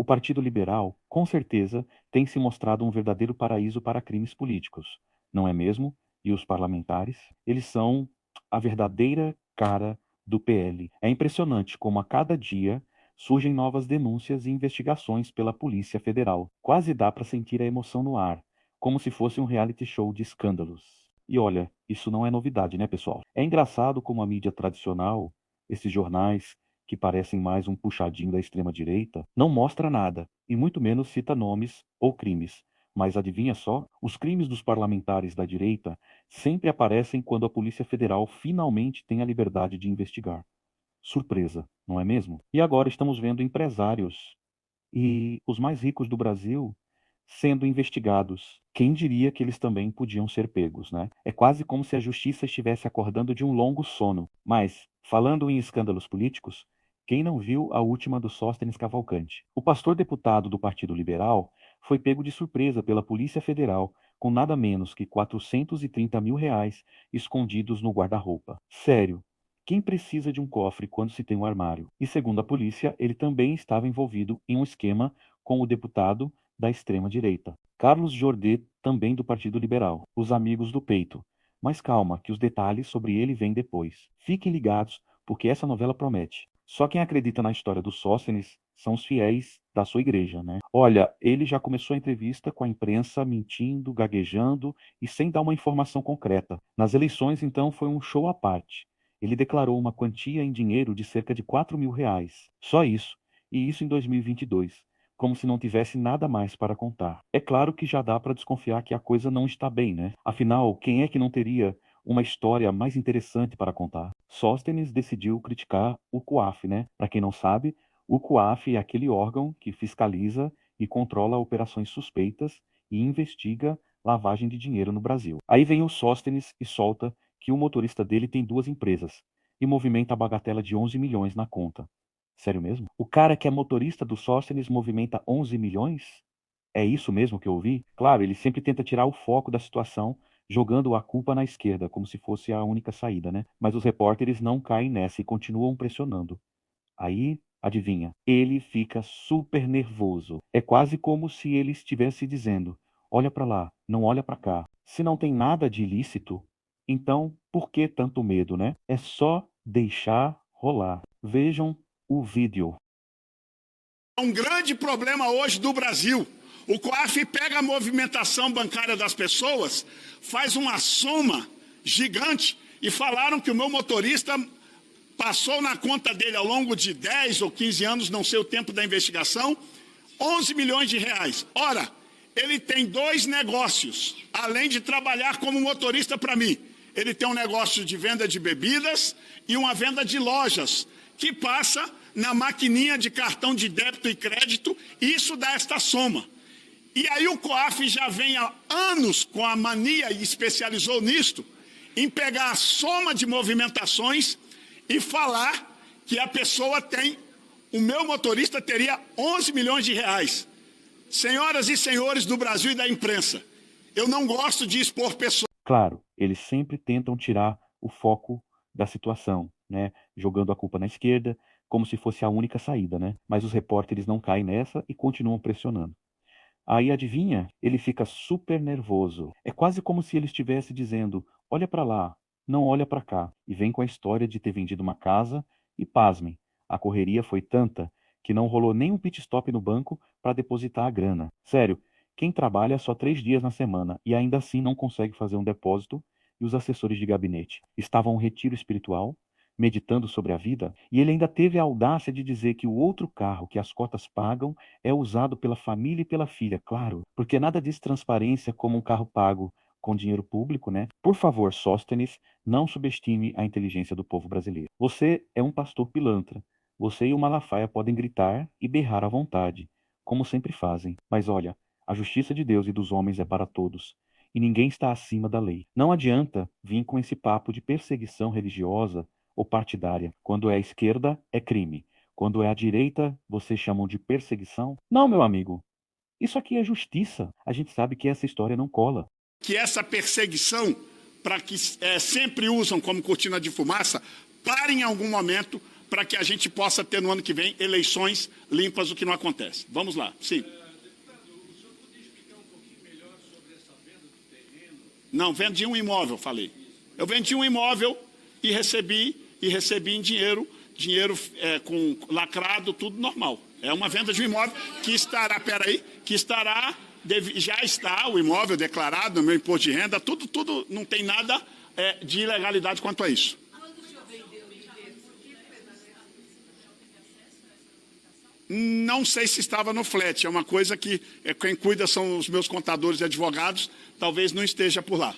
O Partido Liberal, com certeza, tem se mostrado um verdadeiro paraíso para crimes políticos, não é mesmo? E os parlamentares? Eles são a verdadeira cara do PL. É impressionante como a cada dia surgem novas denúncias e investigações pela Polícia Federal. Quase dá para sentir a emoção no ar, como se fosse um reality show de escândalos. E olha, isso não é novidade, né, pessoal? É engraçado como a mídia tradicional, esses jornais que parecem mais um puxadinho da extrema-direita, não mostra nada, e muito menos cita nomes ou crimes. Mas adivinha só? Os crimes dos parlamentares da direita sempre aparecem quando a Polícia Federal finalmente tem a liberdade de investigar. Surpresa, não é mesmo? E agora estamos vendo empresários e os mais ricos do Brasil sendo investigados. Quem diria que eles também podiam ser pegos, né? É quase como se a justiça estivesse acordando de um longo sono. Mas, falando em escândalos políticos, quem não viu a última do Sóstenes Cavalcante? O pastor deputado do Partido Liberal foi pego de surpresa pela Polícia Federal com nada menos que 430 mil reais escondidos no guarda-roupa. Sério, quem precisa de um cofre quando se tem um armário? E segundo a polícia, ele também estava envolvido em um esquema com o deputado da extrema-direita. Carlos Jordet, também do Partido Liberal. Os amigos do peito. Mas calma, que os detalhes sobre ele vêm depois. Fiquem ligados, porque essa novela promete. Só quem acredita na história do Sóstenes são os fiéis da sua igreja, né? Olha, ele já começou a entrevista com a imprensa mentindo, gaguejando e sem dar uma informação concreta. Nas eleições, então, foi um show à parte. Ele declarou uma quantia em dinheiro de cerca de 4 mil reais. Só isso. E isso em 2022. Como se não tivesse nada mais para contar. É claro que já dá para desconfiar que a coisa não está bem, né? Afinal, quem é que não teria uma história mais interessante para contar? Sóstenes decidiu criticar o COAF, né? Para quem não sabe, o COAF é aquele órgão que fiscaliza e controla operações suspeitas e investiga lavagem de dinheiro no Brasil. Aí vem o Sóstenes e solta que o motorista dele tem duas empresas e movimenta a bagatela de 11 milhões na conta. Sério mesmo? O cara que é motorista do Sóstenes movimenta 11 milhões? É isso mesmo que eu ouvi? Claro, ele sempre tenta tirar o foco da situação, jogando a culpa na esquerda, como se fosse a única saída, né? Mas os repórteres não caem nessa e continuam pressionando. Aí, adivinha, ele fica super nervoso. É quase como se ele estivesse dizendo: olha para lá, não olha para cá. Se não tem nada de ilícito, então por que tanto medo, né? É só deixar rolar. Vejam o vídeo. É um grande problema hoje do Brasil. O COAF pega a movimentação bancária das pessoas, faz uma soma gigante e falaram que o meu motorista passou na conta dele ao longo de 10 ou 15 anos, não sei o tempo da investigação, 11 milhões de reais. Ora, ele tem dois negócios, além de trabalhar como motorista para mim. Ele tem um negócio de venda de bebidas e uma venda de lojas, que passa na maquininha de cartão de débito e crédito, e isso dá esta soma. E aí o COAF já vem há anos com a mania, e especializou nisto, em pegar a soma de movimentações e falar que a pessoa tem, o meu motorista teria 11 milhões de reais. Senhoras e senhores do Brasil e da imprensa, eu não gosto de expor pessoas. Claro, eles sempre tentam tirar o foco da situação, né? Jogando a culpa na esquerda, como se fosse a única saída, né? Mas os repórteres não caem nessa e continuam pressionando. Aí adivinha? Ele fica super nervoso. É quase como se ele estivesse dizendo: olha para lá, não olha para cá. E vem com a história de ter vendido uma casa e pasmem, a correria foi tanta que não rolou nem um pit stop no banco para depositar a grana. Sério, quem trabalha só 3 dias na semana e ainda assim não consegue fazer um depósito e os assessores de gabinete estavam em um retiro espiritual, meditando sobre a vida, e ele ainda teve a audácia de dizer que o outro carro que as cotas pagam é usado pela família e pela filha, claro, porque nada diz transparência como um carro pago com dinheiro público, né? Por favor, Sóstenes, não subestime a inteligência do povo brasileiro. Você é um pastor pilantra. Você e o Malafaia podem gritar e berrar à vontade, como sempre fazem. Mas olha, a justiça de Deus e dos homens é para todos, e ninguém está acima da lei. Não adianta vir com esse papo de perseguição religiosa ou partidária. Quando é a esquerda, é crime. Quando é a direita, vocês chamam de perseguição? Não, meu amigo. Isso aqui é justiça. A gente sabe que essa história não cola. Que essa perseguição, para que sempre usam como cortina de fumaça, pare em algum momento para que a gente possa ter no ano que vem eleições limpas, o que não acontece. Vamos lá, sim. Não, vendi um imóvel, falei. Eu vendi um imóvel e recebi em dinheiro com lacrado, tudo normal. É uma venda de um imóvel que estará, já está o imóvel declarado no meu imposto de renda, tudo não tem nada de ilegalidade quanto a isso. Não sei se estava no flat, é uma coisa que quem cuida são os meus contadores e advogados, talvez não esteja por lá.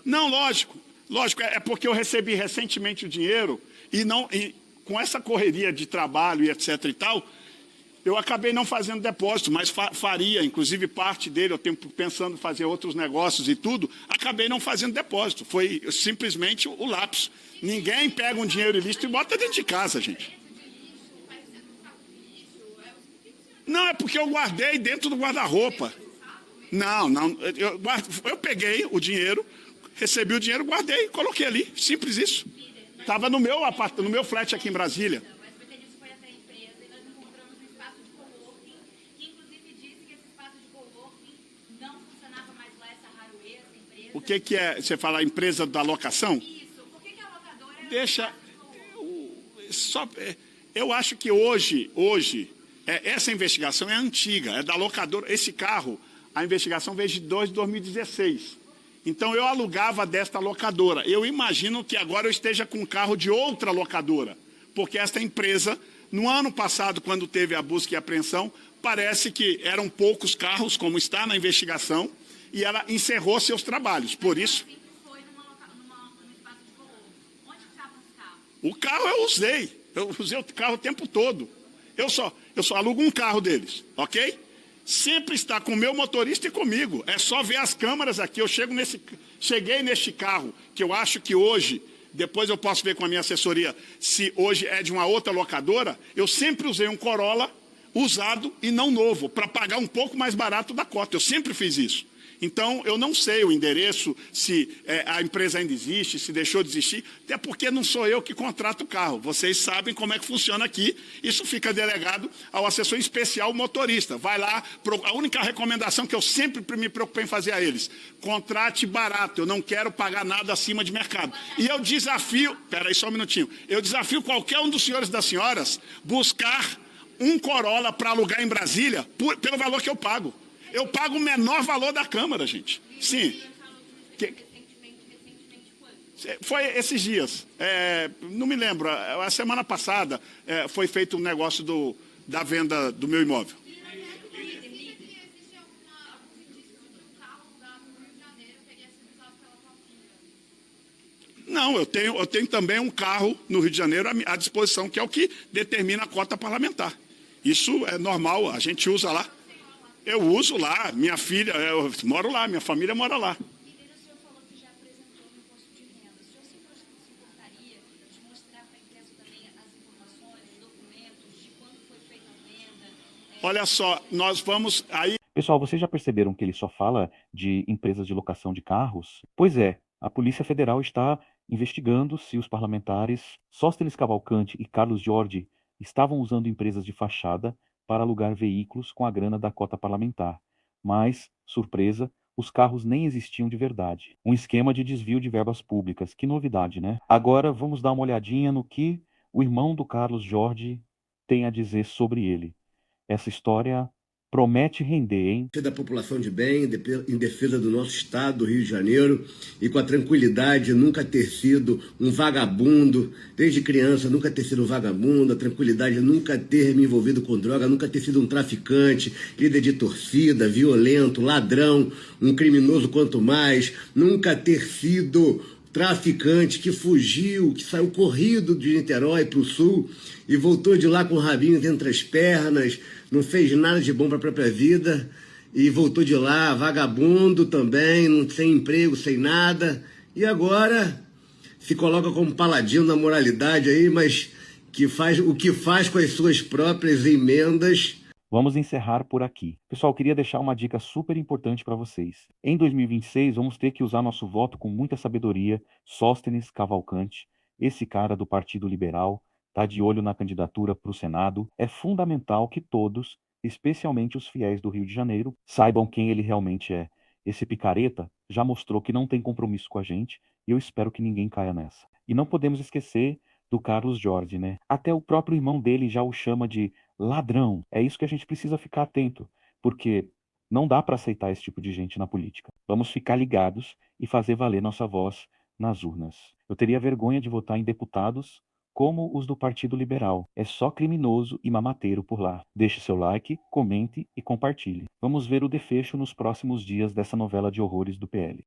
Não, lógico, é porque eu recebi recentemente o dinheiro e com essa correria de trabalho e etc e tal, eu acabei não fazendo depósito, mas faria, inclusive parte dele, eu tenho pensando em fazer outros negócios e tudo, acabei não fazendo depósito, foi simplesmente o lapso. Ninguém pega um dinheiro ilícito e bota dentro de casa, gente. Não, é porque eu guardei dentro do guarda-roupa. Não, eu peguei o dinheiro, recebi o dinheiro, guardei, coloquei ali, simples isso. Estava no meu flat aqui em Brasília. O que é? Você fala a empresa da locação? Isso. Por que a locadora... Deixa... Eu acho que hoje essa investigação é antiga, é da locadora. Esse carro, a investigação veio de 2016. Então, eu alugava desta locadora. Eu imagino que agora eu esteja com um carro de outra locadora, porque esta empresa, no ano passado, quando teve a busca e apreensão, parece que eram poucos carros, como está na investigação, e ela encerrou seus trabalhos. Por isso... Foi num espaço de color. Onde estavam os carros? O carro eu usei o carro o tempo todo. Eu só alugo um carro deles, ok? Sempre está com o meu motorista e comigo. É só ver as câmeras aqui. Eu cheguei neste carro, que eu acho que hoje, depois eu posso ver com a minha assessoria, se hoje é de uma outra locadora, eu sempre usei um Corolla usado e não novo, para pagar um pouco mais barato da cota. Eu sempre fiz isso. Então, eu não sei o endereço, se a empresa ainda existe, se deixou de existir, até porque não sou eu que contrato o carro. Vocês sabem como é que funciona aqui. Isso fica delegado ao assessor especial motorista. Vai lá, a única recomendação que eu sempre me preocupei em fazer a eles, contrate barato, eu não quero pagar nada acima de mercado. E eu desafio, espera aí só um minutinho, eu desafio qualquer um dos senhores e das senhoras buscar um Corolla para alugar em Brasília pelo valor que eu pago. Eu pago o menor valor da Câmara, gente. Sim. Foi esses dias. Não me lembro. A semana passada foi feito um negócio da venda do meu imóvel. Não, eu tenho também um carro no Rio de Janeiro à disposição, que é o que determina a cota parlamentar. Isso é normal, a gente usa lá. Eu uso lá, minha filha, eu moro lá, minha família mora lá. Líder, o senhor falou que já apresentou no imposto de renda. O senhor se importaria de mostrar para a empresa também as informações, os documentos, de quando foi feita a venda? Olha só, nós vamos aí... Pessoal, vocês já perceberam que ele só fala de empresas de locação de carros? Pois é, a Polícia Federal está investigando se os parlamentares Sóstenes Cavalcante e Carlos Jordi estavam usando empresas de fachada para alugar veículos com a grana da cota parlamentar. Mas, surpresa, os carros nem existiam de verdade. Um esquema de desvio de verbas públicas. Que novidade, né? Agora vamos dar uma olhadinha no que o irmão do Carlos Jordi tem a dizer sobre ele. Essa história promete render, hein? Da população de bem, em defesa do nosso estado, do Rio de Janeiro, e com a tranquilidade de nunca ter sido um vagabundo, desde criança nunca ter sido um vagabundo, a tranquilidade de nunca ter me envolvido com droga, nunca ter sido um traficante, líder de torcida, violento, ladrão, um criminoso quanto mais, nunca ter sido traficante que fugiu, que saiu corrido de Niterói para o sul e voltou de lá com o rabinho entre as pernas, não fez nada de bom para a própria vida e voltou de lá vagabundo também, sem emprego, sem nada, e agora se coloca como paladino da moralidade aí, mas o que faz com as suas próprias emendas. Vamos encerrar por aqui. Pessoal, queria deixar uma dica super importante para vocês. Em 2026, vamos ter que usar nosso voto com muita sabedoria. Sóstenes Cavalcante, esse cara do Partido Liberal, está de olho na candidatura para o Senado. É fundamental que todos, especialmente os fiéis do Rio de Janeiro, saibam quem ele realmente é. Esse picareta já mostrou que não tem compromisso com a gente e eu espero que ninguém caia nessa. E não podemos esquecer do Carlos Jorge, né? Até o próprio irmão dele já o chama de ladrão. É isso que a gente precisa ficar atento, porque não dá para aceitar esse tipo de gente na política. Vamos ficar ligados e fazer valer nossa voz nas urnas. Eu teria vergonha de votar em deputados como os do Partido Liberal. É só criminoso e mamateiro por lá. Deixe seu like, comente e compartilhe. Vamos ver o desfecho nos próximos dias dessa novela de horrores do PL.